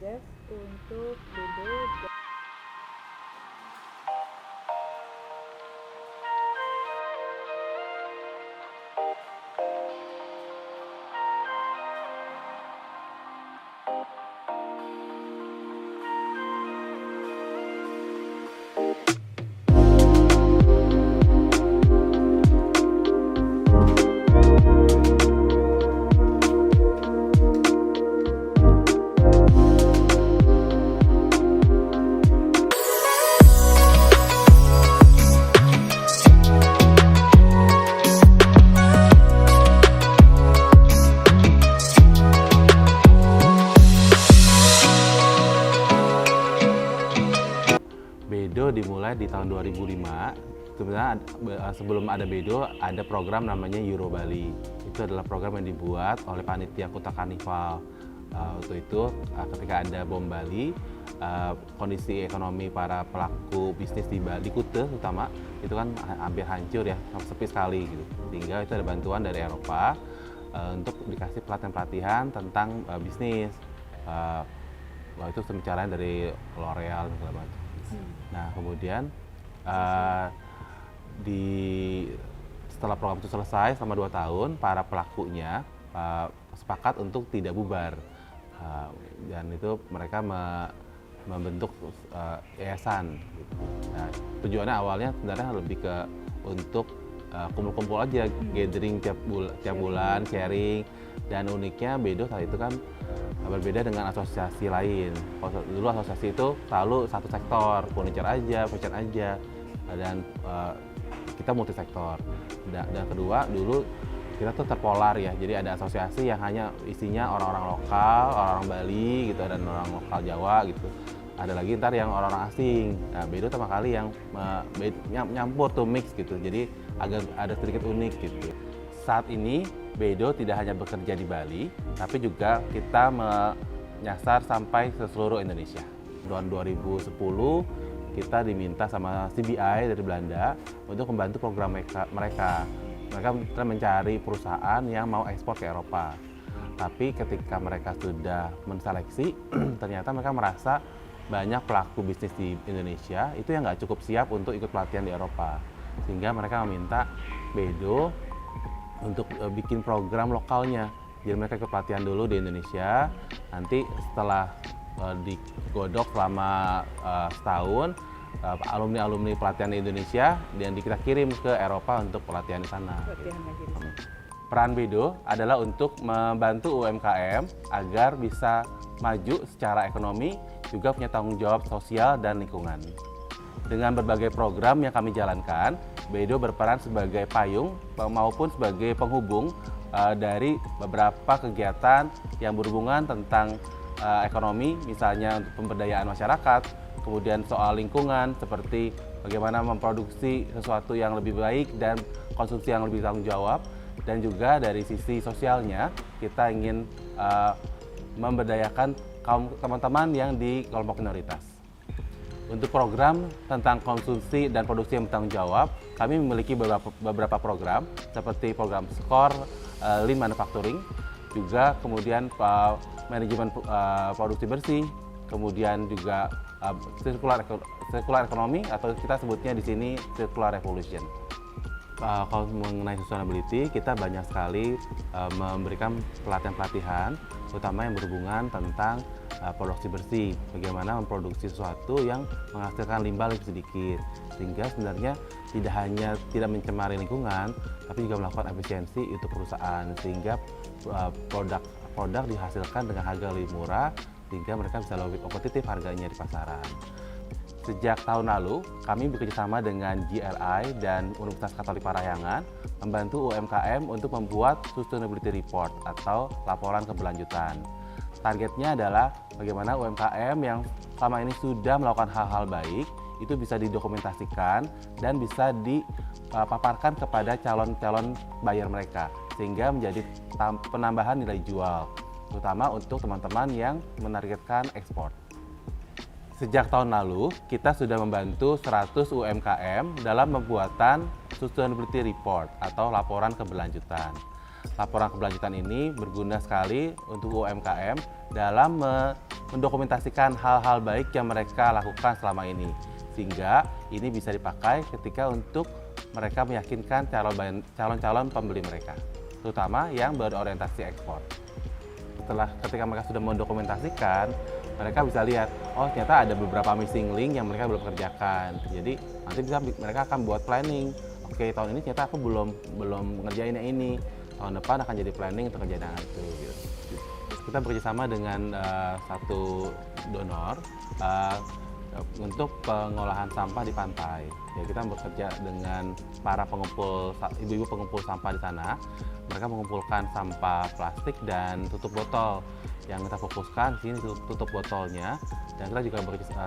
tugas untuk Bedo. Bedo dimulai di tahun 2005. Sebenarnya sebelum ada Bedo, ada program namanya Euro Bali. Itu adalah program yang dibuat oleh panitia Kuta Karnival. Waktu itu ketika ada bom Bali, kondisi ekonomi para pelaku bisnis di Bali, Kuta terutama, itu kan hampir hancur ya, sepi sekali gitu. Sehingga itu ada bantuan dari Eropa untuk dikasih pelatihan-pelatihan tentang bisnis. Itu pembicaraan dari L'Oreal dan segala macam. Nah kemudian setelah program itu selesai selama 2 tahun, para pelakunya sepakat untuk tidak bubar, dan itu mereka membentuk yayasan. Gitu. Nah, tujuannya awalnya sebenarnya lebih ke untuk kumpul-kumpul aja, gathering tiap bulan, sharing. Dan uniknya Bedo saat itu kan berbeda dengan asosiasi lain. Dulu asosiasi itu selalu satu sektor, furniture aja, fashion aja, dan kita multisektor. Dan kedua, dulu kita tuh terpolar ya, jadi ada asosiasi yang hanya isinya orang-orang lokal, orang-orang Bali gitu, dan orang lokal Jawa gitu. Ada lagi ntar yang orang-orang asing. Nah, Bedo pertama kali yang nyampur tuh, mix gitu, jadi agak ada sedikit unik gitu. Saat ini Bedo tidak hanya bekerja di Bali, tapi juga kita menyasar sampai ke seluruh Indonesia. Tahun 2010 kita diminta sama CBI dari Belanda untuk membantu program mereka. Mereka mencari perusahaan yang mau ekspor ke Eropa. Tapi ketika mereka sudah menseleksi, ternyata mereka merasa banyak pelaku bisnis di Indonesia itu yang nggak cukup siap untuk ikut pelatihan di Eropa. Sehingga mereka meminta Bedo untuk bikin program lokalnya. Jadi mereka ikut pelatihan dulu di Indonesia, nanti setelah digodok selama setahun, alumni-alumni pelatihan di Indonesia, dan kita kirim ke Eropa untuk pelatihan di sana. Peran Bedo adalah untuk membantu UMKM agar bisa maju secara ekonomi, juga punya tanggung jawab sosial dan lingkungan. Dengan berbagai program yang kami jalankan, Bedo berperan sebagai payung maupun sebagai penghubung dari beberapa kegiatan yang berhubungan tentang ekonomi, misalnya untuk pemberdayaan masyarakat, kemudian soal lingkungan seperti bagaimana memproduksi sesuatu yang lebih baik dan konsumsi yang lebih tanggung jawab, dan juga dari sisi sosialnya kita ingin memberdayakan teman-teman yang di kelompok minoritas. Untuk program tentang konsumsi dan produksi yang bertanggung jawab, kami memiliki beberapa program seperti program SCORE, Lean Manufacturing, juga kemudian manajemen produksi bersih, kemudian juga circular economy, atau kita sebutnya di sini circular revolution. Kalau mengenai sustainability, kita banyak sekali memberikan pelatihan-pelatihan, terutama yang berhubungan tentang produksi bersih, bagaimana memproduksi sesuatu yang menghasilkan limbah lebih sedikit, sehingga sebenarnya tidak hanya tidak mencemari lingkungan, tapi juga melakukan efisiensi untuk perusahaan, sehingga produk dihasilkan dengan harga lebih murah, sehingga mereka bisa lebih kompetitif harganya di pasaran. Sejak tahun lalu, kami bekerjasama dengan GRI dan Universitas Katolik Parahyangan membantu UMKM untuk membuat Sustainability Report atau laporan keberlanjutan. Targetnya adalah bagaimana UMKM yang selama ini sudah melakukan hal-hal baik itu bisa didokumentasikan dan bisa dipaparkan kepada calon-calon buyer mereka, sehingga menjadi penambahan nilai jual, terutama untuk teman-teman yang menargetkan ekspor. Sejak tahun lalu, kita sudah membantu 100 UMKM dalam pembuatan Sustainability Report atau laporan keberlanjutan. laporan keberlanjutan ini berguna sekali untuk UMKM dalam mendokumentasikan hal-hal baik yang mereka lakukan selama ini. Sehingga ini bisa dipakai ketika untuk mereka meyakinkan calon-calon pembeli mereka, terutama yang berorientasi ekspor. Ketika mereka sudah mendokumentasikan, mereka bisa lihat, oh ternyata ada beberapa missing link yang mereka belum kerjakan. Jadi nanti mereka akan buat planning. Oke, tahun ini ternyata aku belum ngerjain yang ini. Tahun depan akan jadi planning untuk kerjaan yang itu. Gitu. Kita bekerjasama dengan satu donor untuk pengolahan sampah di pantai. Ya, kita bekerja dengan para ibu-ibu pengumpul sampah di sana. Mereka mengumpulkan sampah plastik dan tutup botol. Yang kita fokuskan di sini tutup botolnya, dan kita juga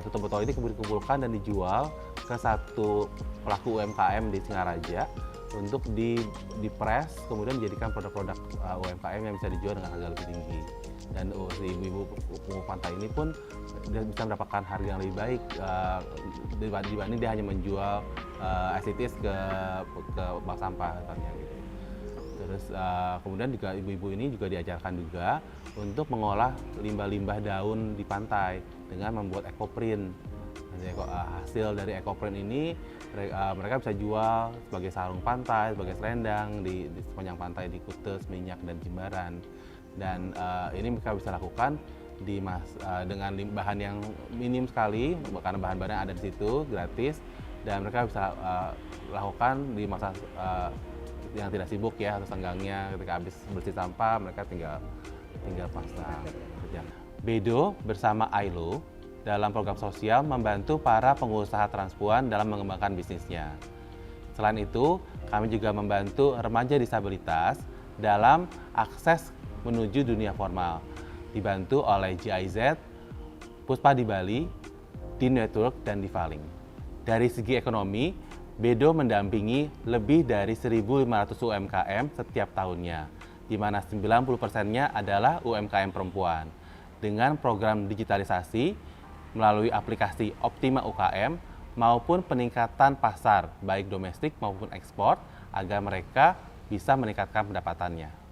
tutup botol ini kemudian dikumpulkan dan dijual ke satu pelaku UMKM di Singaraja untuk dipres, kemudian dijadikan produk-produk UMKM yang bisa dijual dengan harga lebih tinggi. Dan si ibu-ibu pengumpul pantai ini pun bisa mendapatkan harga yang lebih baik dibanding dia hanya menjual as it is ke bank sampah katanya gitu. Terus kemudian juga ibu-ibu ini juga diajarkan juga untuk mengolah limbah-limbah daun di pantai dengan membuat ekoprint. Hasil dari ekoprint ini mereka bisa jual sebagai sarung pantai, sebagai selendang di sepanjang pantai di Kute, Seminyak, dan Jimbaran. Dan ini mereka bisa lakukan dengan bahan yang minim sekali, karena bahan-bahan yang ada di situ gratis, dan mereka bisa lakukan di masa yang tidak sibuk ya, atau senggangnya ketika habis bersih sampah mereka tinggal pasang. Bedo bersama Ailo dalam program sosial membantu para pengusaha transpuan dalam mengembangkan bisnisnya. Selain itu, kami juga membantu remaja disabilitas dalam akses menuju dunia formal, dibantu oleh GIZ, Puspa di Bali, di Network, dan Divaling. Dari segi ekonomi, Bedo mendampingi lebih dari 1.500 UMKM setiap tahunnya, di mana 90%-nya adalah UMKM perempuan. Dengan program digitalisasi, melalui aplikasi Optima UKM, maupun peningkatan pasar, baik domestik maupun ekspor, agar mereka bisa meningkatkan pendapatannya.